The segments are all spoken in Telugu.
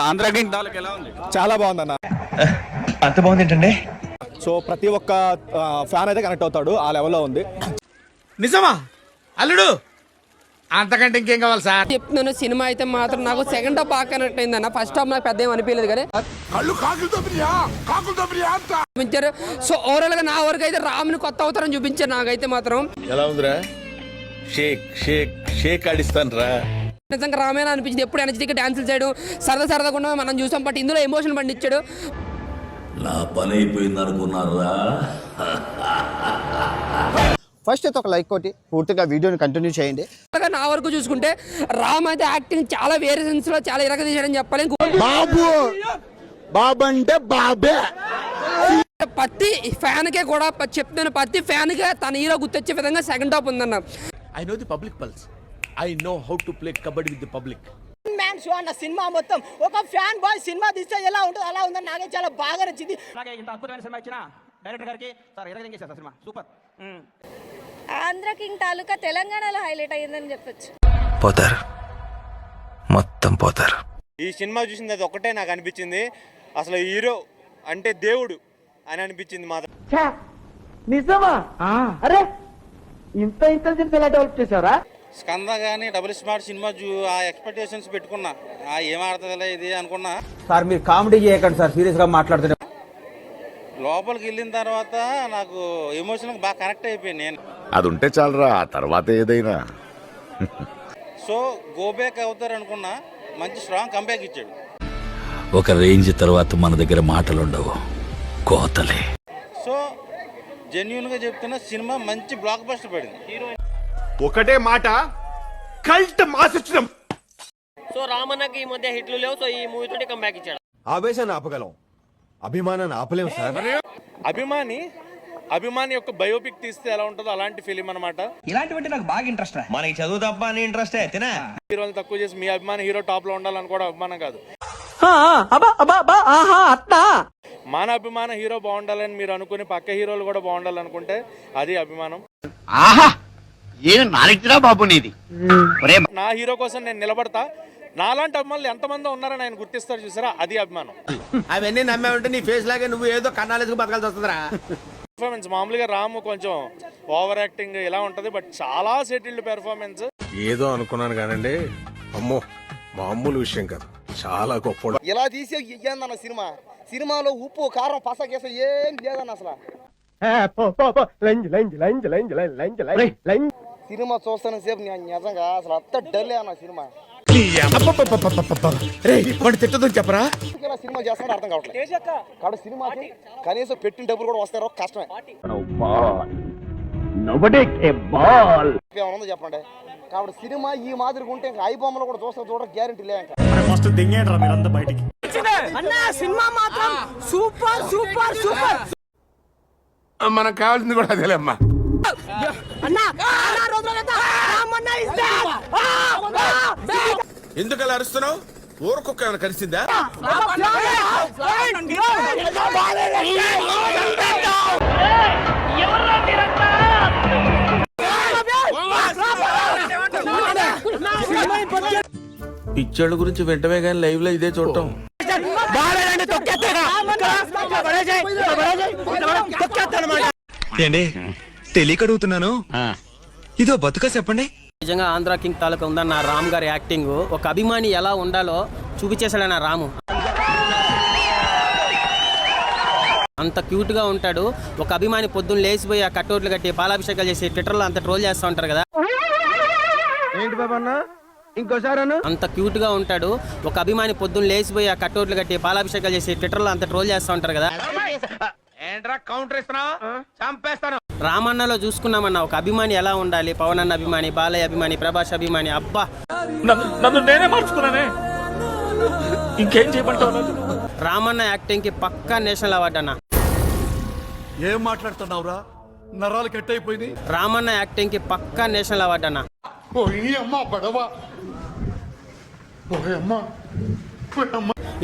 ఆంధ్ర కింగ్ తాలూకు ఎలా ఉంది? చాలా బాగుందన్న. అంత బాగుంది ఏంటండి? సో ప్రతి ఒక్క ఫ్యాన్ అయితే కనెక్ట్ అవుతాడు, ఆ లెవెల్లో ఉంది. నిజమా అల్లుడు? అంతకంటే ఇంకేం కావాలి సార్? చెప్తున్నాను, సినిమా అయితే మాత్రం నాకు సెకండ్ హాఫ్ బాగా కనెక్ట్ అయిందన్న. ఫస్ట్ హాఫ్ నాకు పెద్ద ఏం అనిపించలేదు కానీ చూపించారు. సో ఓవరాల్ గా నా వరకు అయితే రాముని కొత్త అవతారం చూపించారు. నాకైతే మాత్రం ఎలా ఉందిరా? షేక్ షేక్ షేక్ ఆడిస్తాను రా. నిజంగా రామేనా అనిపించింది. ఎప్పుడు ఎనర్జెటిక్ డాన్సులు చేయడం సరదాగా కూడా మనం చూసాం. బట్ ఇందులో ఎమోషన్ పండించాడు. నా పని అయిపోయింది అనుకున్నారా? ఫస్ట్ అయితే ఒక లైక్ కొట్టి పూర్తిగా వీడియోని కంటిన్యూ చేయండి. నా వరకు చూసుకుంటే రామ్ అయితే యాక్టింగ్ చాలా వేరే సెన్స్ లో చాలా ఇరగదీశాడని చెప్పాలి. బాబు అంటే బాబే. ప్రతి ఫ్యాన్ కే కూడా చెప్తాను, ప్రతి ఫ్యాన్ గా తన హీరో గుర్తొచ్చే విధంగా సెకండ్ హాఫ్ ఉందన్న. I know the public pulse. I know how to play kabaddi with the public. Man show అన్న సినిమా మొత్తం ఒక ఫ్యాన్ బాయ్ సినిమా తీస్తే ఎలా ఉంటుంది అలా ఉందని నాకే చాలా బాగా నచ్చింది. అలాగే ఇంత అద్భుతమైన సినిమా ఇచ్చిన డైరెక్టర్ గారికి సార్ ఎరగదించేస్తారు cinema super. Andhra king taluka తెలంగాణలో హైలైట్ అయ్యిందని చెప్పొచ్చు. పోతారు, మొత్తం పోతారు. ఈ సినిమా చూసింది అది ఒక్కటే నాకు అనిపించింది, అసలు హీరో అంటే దేవుడు అని అనిపించింది మాత్రం. నిజమా? అరే ఇంత ఇంటెలిజెంట్ ఎలా డెవలప్ చేశారా? స్కంద కానీ డబుల్ స్మార్ట్ సినిమా ఆ ఎక్స్పెక్టేషన్స్ పెట్టుకున్నా, ఏం ఆడుతుందిలే ఇది అనుకున్నా. సార్ మీరు కామెడీ చేయకండి సార్, సీరియస్ గా మాట్లాడుతున్నారు. లోపలికి వెళ్ళిన తర్వాత నాకు ఎమోషనల్ బాగా కనెక్ట్ అయిపోయాను నేను. అది ఉంటే చాలరా, ఆ తర్వాత ఏదైనా. సో గో బ్యాక్ అవుతారు అనుకున్నా, మంచి స్ట్రాంగ్ కంబ్యాక్ ఇచ్చాడు. ఒక రేంజ్ తర్వాత మన దగ్గర మాటలుండవు, కోతలే. సో జెన్యున్ గా చెప్తున్నా, సినిమా మంచి బ్లాక్ బస్టర్ పడింది. ఒకటే మాట, కల్ట్ మాస్ వచ్చినాం. సో రామన్నకి ఈ మధ్య హిట్లు లేవు, సో ఈ మూవీ తోటి కంబ్యాక్ ఇచ్చాడు. ఆవేశాన్ని ఆపగలం, అభిమానాన్ని ఆపలేము సార్. అభిమాని యొక్క బయోపిక్ తీస్తే ఎలా ఉంటుందో అలాంటి ఫిలిం అనమాట. ఇలాంటివంటే నాకు బాగా ఇంట్రెస్ట్. మనకి చదువు తప్ప అని ఇంట్రెస్ట్ తినా. హీరోలు తక్కువ చేసి మీ అభిమాని హీరో టాప్ లో ఉండాలనుకోవడం అభిమానం కాదు. మన అభిమాన హీరో బాగుండాలని మీరు అనుకుని పక్క హీరోలు కూడా బాగుండాలనుకుంటే అది అభిమానం. బాబు నీది. నా హీరో కోసం నేను నిలబడతా, నాలాంటి అభిమానులు ఎంతమంది ఉన్నారని ఆయన గుర్తిస్తారు చూసారా, అది అభిమానం. అవన్నీ నమ్మే ఉంటే నీ ఫేస్ లాగే నువ్వు ఏదో కన్నాలేసుకు బతకాల్సి వస్తుందిరా. పెర్ఫార్మెన్స్ మామూలుగా రాము కొంచెం ఓవర్ యాక్టింగ్ ఇలా ఉంటది, బట్ చాలా సెటిల్డ్ పెర్ఫార్మెన్స్. ఏదో అనుకున్నాను కానండి, అమ్మో మామూలు విషయం కాదు, చాలా గొప్ప. ఇలా తీసే ఇయ్యందన్న సినిమాలో ఉప్పు కారం పసకేస ఏం లేదన్న అసలు. సినిమా చూస్తాను సేపు నిజంగా అసలు అంత డల్లే అన్న సినిమా. తిట్టదని చెప్పరా? సినిమా చేస్తానంటే అర్థం కావట్లేదు. కాదు సినిమాకి కనీసం పెట్టిన డబ్బులు కూడా వస్తారో కష్టమే. ఏమన్నా చెప్పండి. కాబట్టి సినిమా ఈ మాదిరిగా ఉంటే ఇంకా ఐ బొమ్మలు కూడా చూడడం గ్యారెంటీ లే. అన్న సినిమా మాత్రం సూపర్ సూపర్ సూపర్. మనకు కావాల్సింది కూడా అదేలేమ్మా. ఎందుకు అలా అరుస్తున్నావు? ఊరకొక్క ఏమైనా కలిసిందా? పిచ్చోళ్ళ గురించి వెంటనే కానీ లైవ్ లో ఇదే చూడటం. ఏండి తెలియక అడుగుతున్నాను, ఇదో బతుక చెప్పండి. నిజంగా ఆంధ్ర కింగ్ తాలూకా ఉందన్న రామ్ గారి యాక్టింగ్. ఒక అభిమాని ఎలా ఉండాలో చూపించేశాడన్న రాము. అంత క్యూట్ గా ఉంటాడు. ఒక అభిమాని పొద్దున్న లేచిపోయి ఆ కట్టోట్లు కట్టి పాలాభిషేకాలు చేసి ట్విట్టర్లో అంత ట్రోల్ చేస్తూ ఉంటారు కదా. ఏంటి బాబా ఇంకోసారి అంత క్యూట్ గా ఉంటాడు. ఒక అభిమాని పొద్దున్న లేచిపోయి ఆ కట్టోట్లు కట్టి పాలాభిషేకాలు చేసి ట్విట్టర్లో అంత ట్రోల్ చేస్తూ ఉంటారు కదా. కౌంటర్ ఇస్తున్నావు, చంపేస్తాను. రామన్నలో చూసుకున్నామన్న ఒక అభిమాని ఎలా ఉండాలి. పవన్ అన్న అభిమాని, బాలయ్య అభిమాని, ప్రభాస్ అభిమాని. అబ్బా నన్ను నేనే మార్చుకున్నానే, ఇంకేం చేయమంటావు? రామన్న యాక్టింగ్ కి పక్కా నేషనల్ అవార్డు అన్న. ఏం మాట్లాడుతున్నావురా? నరాలు కట్ అయిపోయింది. రామన్న యాక్టింగ్ కి పక్కా నేషనల్ అవార్డు అన్న.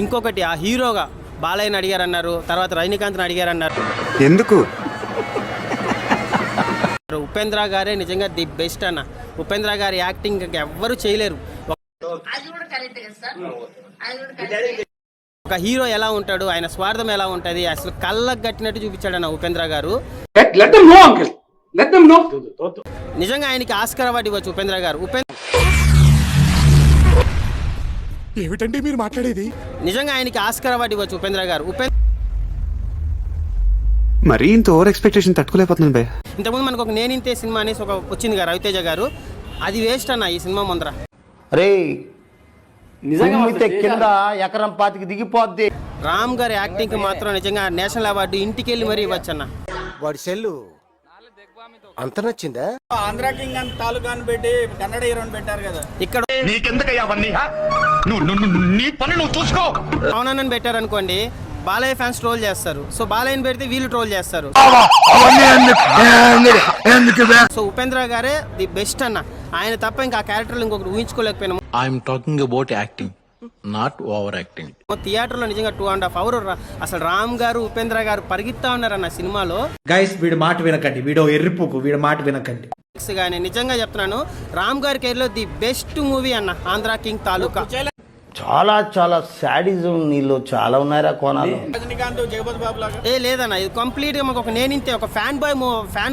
ఇంకొకటి ఆ హీరోగా బాలయ్యని అడిగారన్నారు, తర్వాత రజనీకాంత్ని అడిగారన్నారు. ఎందుకు? ఉపేంద్ర గారే నిజంగా ది బెస్ట్ అన్న. ఉపేంద్ర గారి యాక్టింగ్ ఎవ్వరు చేయలేరు. ఒక హీరో ఎలా ఉంటాడు, ఆయన స్వార్థం ఎలా ఉంటది, అసలు కళ్ళకు కట్టినట్టు చూపించాడు అన్న ఉపేంద్ర గారు. నిజంగా ఆయనకి ఆస్కార్ అవార్డు ఇవ్వచ్చు ఉపేంద్ర గారు. ఏమిటండి మీరు మాట్లాడేది? నిజంగా ఆయనకి ఆస్కార్ అవార్డు ఇవ్వచ్చు ఉపేంద్ర గారు. మరీ ఇంత ఓవర్ ఎక్స్పెక్టేషన్ తట్టుకోలేకపోతున్నాను భయ్య. ఇంతకుముందు మనకు ఒక నేనింతే సినిమా అనేసి ఒక వచ్చింది కదా రవితేజ గారు, అది వేస్ట్ అన్న ఈ సినిమా ముందర. రే నిజంగా కింద ఎకరం పాతికి దిగిపోద్ది. రామ్ గారి యాక్టింగ్ కి మాత్రం నిజంగా నేషనల్ అవార్డు ఇంటికి వెళ్ళి మరీ ఇవ్వచ్చు అన్న. వాడి సెల్లు అంత నచ్చిందా? ఆంధ్ర కింగ్ అని తాలూకా అని పెట్టి కన్నడ హీరోని పెట్టారు కదా. ఇక్కడ అవునని పెట్టారు అనుకోండి, బాలయ్య ఫ్యాన్స్ ట్రోల్ చేస్తారు. సో బాలయ్యని పెడితే వీళ్ళు ట్రోల్ చేస్తారు. సో ఉపేంద్ర గారే ది బెస్ట్ అన్న. ఆయన తప్ప ఇంకా ఆ క్యారెక్టర్లు ఇంకొకటి ఊహించుకోలేకపోయినాము. I'm talking about acting, not over acting. థియేటర్లో నిజంగా 2.5 hours అసలు రామ్ గారు ఉపేంద్ర గారు పరిగెత్తా ఉన్నారన్న సినిమాలో. గైస్ వీడి మాట వినకండి, వీడో ఎర్రిపోకు, వీడి మాట వినకండి. కానీ నిజంగా చెప్తున్నాను, రామ్ గారి కెరీర్లో ది బెస్ట్ మూవీ అన్న ఆంధ్ర కింగ్ తాలూకా. చాలా చాలా శాడిజం నీళ్ళు చాలా ఉన్నారా కోణాలు. రజనీకాంత్ జగపతి బాబు లాగా లేదన్న, ఇది కంప్లీట్ గా మాకు ఒక నేనింతే ఒక ఫ్యాన్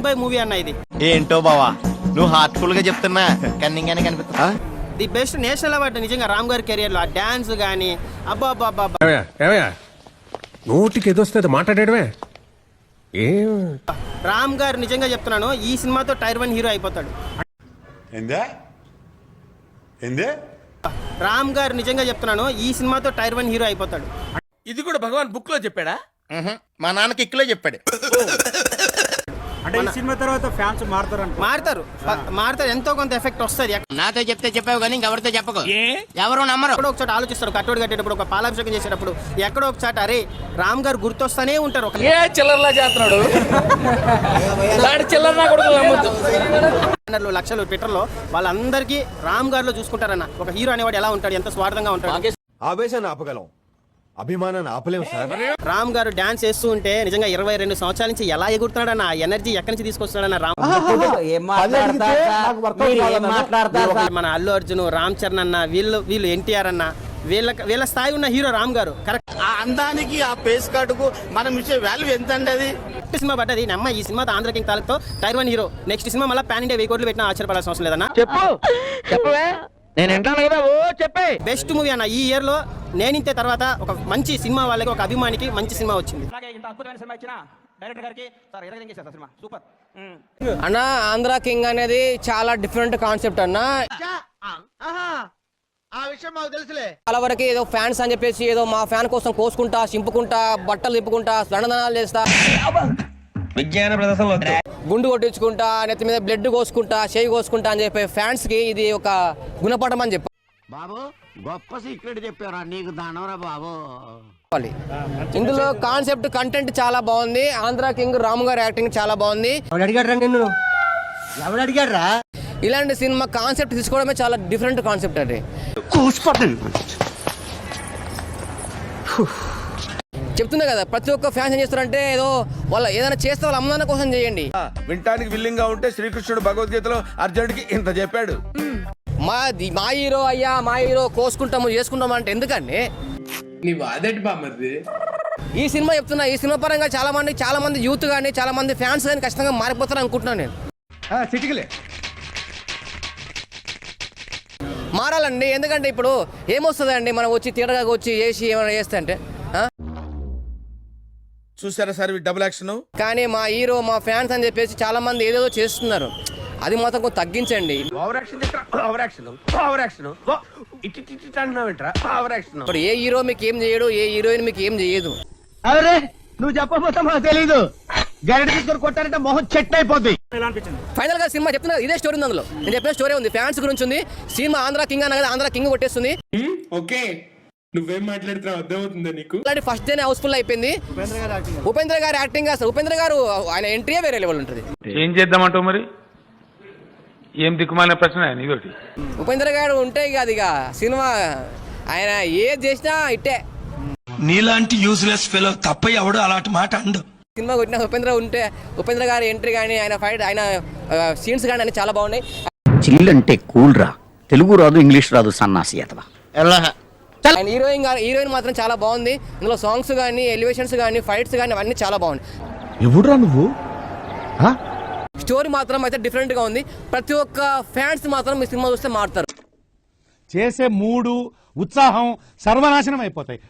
బాయ్ మూవీ అన్న ఇది. ఏంటో బావా నువ్వు హార్ట్ఫుల్ గా చెప్తున్నా కన్నింగానే కనిపిస్తా. ది బెస్ట్ నేషనల్ అవార్డు నిజంగా రామ్ గారి కెరియర్ లో. ఆ డాన్స్ గానీ అబ్బా నోటికి ఎదొస్తే మాట్లాడేయడమే. రామ్ గారు నిజంగా చెప్తున్నాను, ఈ సినిమాతో టైర్ 1 హీరో అయిపోతాడు. రామ్ గారు నిజంగా చెప్తున్నాను, ఈ సినిమాతో టైర్ 1 హీరో అయిపోతాడు. ఇది కూడా భగవాన్ బుక్ లో చెప్పాడా? మా నాన్నకి ఇక్కడే చెప్పాడు. అంటే ఈ సినిమా తర్వాత ఫ్యాన్స్ మారుతారు, ఎంతో కొంత ఎఫెక్ట్ వస్తుంది. నాతో చెప్తే చెప్పావు కానీ ఎవరితో చెప్పకు, ఎవరు నమ్మరు. ఎక్కడో ఒకసారి ఆలోచిస్తారు, కట్టోడు కట్టేటప్పుడు, ఒక పాలాభిషేకం చేసేటప్పుడు ఎక్కడో ఒకసారి అరే రామ్ గారు గుర్తొస్తానే ఉంటారు. చిల్లర్లా చేస్తున్నాడు లక్షలు ట్విట్టర్లో వాళ్ళందరికీ రామ్ గారిలో చూసుకుంటారన్న. ఒక హీరో అనేవాడు ఎలా ఉంటాడు, ఎంత స్వార్థంగా ఉంటాడు. ఆవేశాన్ని ఆపగలం, అభిమానాన్ని ఆపలేము సార్. రామ్ గారు డాన్స్ చేస్తూ ఉంటే నిజంగా 22 సంవత్సరాల నుంచి ఎలా ఎగురుతున్నాడన్న, ఎనర్జీ ఎక్కడి నుంచి తీసుకొస్తున్నాడన్న రామ్. మన అల్లు అర్జున్, రామ్ చరణ్ అన్న, వీళ్ళు ఎన్టీఆర్ అన్న, వీళ్ళ స్థాయి ఉన్న హీరో రామ్ గారు. కరెక్ట్. ఆ అందానికి ఆ పేస్ కార్డుకు మనం ఇచ్చే వాల్యూ ఎంత అండి? అది సినిమా పడ్డది నమ్మ. ఈ సినిమా ఆంధ్ర కింగ్ తాలూతో టైర్ 1 హీరో. నెక్స్ట్ సినిమా మళ్ళీ పాన్ ఇండియా 1000 కోట్లు పెట్టినా ఆశ్చర్యపడాల్సిన అవసరం లేదన్న. చెప్పవే నేను వింటాను కదా. చెప్పే బెస్ట్ మూవీ అన్న. ఈ ఇయర్ లో నేనింతే తర్వాత ఒక మంచి సినిమా వాళ్ళకి, ఒక అభిమానికి మంచి సినిమా వచ్చింది. ఇంత అద్భుతమైన సినిమా ఇచ్చిన డైరెక్టర్ గారికి సార్ ఎరగదించేస్తారు సినిమా సూపర్. అన్న ఆంధ్ర కింగ్ అనేది చాలా డిఫరెంట్ కాన్సెప్ట్ అన్న. ఆ విషయం మాకు తెలుసులే. చాలా వరకు ఏదో ఫ్యాన్స్ అని చెప్పేసి ఏదో మా ఫ్యాన్ కోసం కోసుకుంటా, చింపుకుంటా, బట్టలు తిప్పుకుంటా, దండనాలు చేస్తా, విజ్ఞాన ప్రదర్శనలో గుండు కొట్టించుకుంటా, నెత్తి మీద బ్లడ్ కోసుకుంటా, చేయి కోసుకుంటా అని చెప్పే ఫ్యాన్స్ కి ఇది ఒక గుణపాఠం అని చెప్పాలి. బాబు గొప్ప సీక్రెట్ చెప్పారా, నీకు దానవరా బాబు. ఇందులో కాన్సెప్ట్ కంటెంట్ చాలా బాగుంది. ఆంధ్ర కింగ్ రామ్ గారి యాక్టింగ్ చాలా బాగుంది. ఎవడు అడిగారా? ఇలాంటి సినిమా కాన్సెప్ట్ తీసుకోవడమే చాలా డిఫరెంట్ కాన్సెప్ట్ అండి. చెప్తున్నా కదా, ప్రతి ఒక్క ఫ్యాన్స్ ఏం చేస్తారంటే ఏదో వాళ్ళ ఏదైనా చేస్తే వాళ్ళ అమ్మానాన్న కోసం చేయండి. వినటానికి విల్లింగ్ గా ఉంటే శ్రీకృష్ణుడు భగవద్గీతలో అర్జునుడికి ఇంత చెప్పాడు. మా హీరో అయ్యా, మా హీరో కోసుకుంటాము చేసుకుంటాము అంటే ఎందుకండి? ఈ సినిమా చెప్తున్నా, ఈ సినిమా పరంగా చాలా మంది యూత్ కానీ, చాలా మంది ఫ్యాన్స్ కానీ ఖచ్చితంగా మారిపోతారు అనుకుంటున్నాను నేను. మారాలండి. ఎందుకంటే ఇప్పుడు ఏమొస్తుందండి మనం వచ్చి థియేటర్గా వచ్చి చేసి ఏమైనా చేస్తే అంటే. చూసారా సార్ డబుల్ యాక్షన్. కానీ మా హీరో, మా ఫ్యాన్స్ అని చెప్పేసి చాలా మంది ఏదేదో చేస్తున్నారు. అది మాత్రం కొంచెం తగ్గించండి. ఇప్పుడు ఏ హీరో మీకు ఏం చేయడు, ఏ హీరోయిన్ మీకు ఏం చేయదు. అరే నువ్వు చెప్పబోతా మాకు తెలీదు. గరిట తీసుకొని కొట్టారంటే మొహం చెట్టు అయిపోద్ది. ఫైనల్ గా సినిమా చెప్తున్నా, ఇదే స్టోరీ ఉంది అందులో. నేను చెప్పిన స్టోరీ ఉంది, ఫ్యాన్స్ గురించి ఉంది. సినిమా ఆంధ్ర కింగ్ అన్న కదా, ఆంధ్ర కింగ్ కొట్టేస్తుంది. ఓకే, నువ్వేం మాట్లాడుతున్నావు అర్థమవుతుందా నీకు? ఫస్ట్ డేనే హౌస్ఫుల్ అయిపోయింది. ఉపేంద్ర గారు యాక్టింగ్, అసలు ఉపేంద్ర గారు ఆయన ఎంట్రీ వేరే లెవెల్ ఉంటుంది. ఏం చేద్దామంటావు మరి? ఏం దిక్కుమాలిన ప్రశ్న ఇదొకటి. ఉపేంద్ర గారు ఉంటే ఇక అది సినిమా ఆయన ఏది చేసినా ఇట్టే. నీలాంటి యూజ్లెస్ ఫెలో తప్ప ఎవడు అలాంటి మాట అండు. సినిమా కొట్టిన ఉపేంద్ర గారి ఎంట్రీ కానీ, ఆయన ఫైట్, ఆయన సీన్స్ కానీ అన్ని చాలా బాగున్నాయి. చిల్లంటే కూల్ రా, తెలుగు రాదు, ఇంగ్లీష్ రాదు, సన్నాసి అతవా. అండ్ హీరోయిన్ మాత్రం చాలా బాగుంది. ఇందులో సాంగ్స్ కానీ ఎలివేషన్స్ కానీ ఫైట్స్ కానీ అవన్నీ చాలా బాగుంది. ఎవడురా నువ్వు? స్టోరీ మాత్రం అయితే డిఫరెంట్ గా ఉంది. ప్రతి ఒక్క ఫ్యాన్స్ మాత్రం ఈ సినిమా చూస్తే మారుతారు. చేసే మూడు ఉత్సాహం సర్వనాశనం అయిపోతాయి.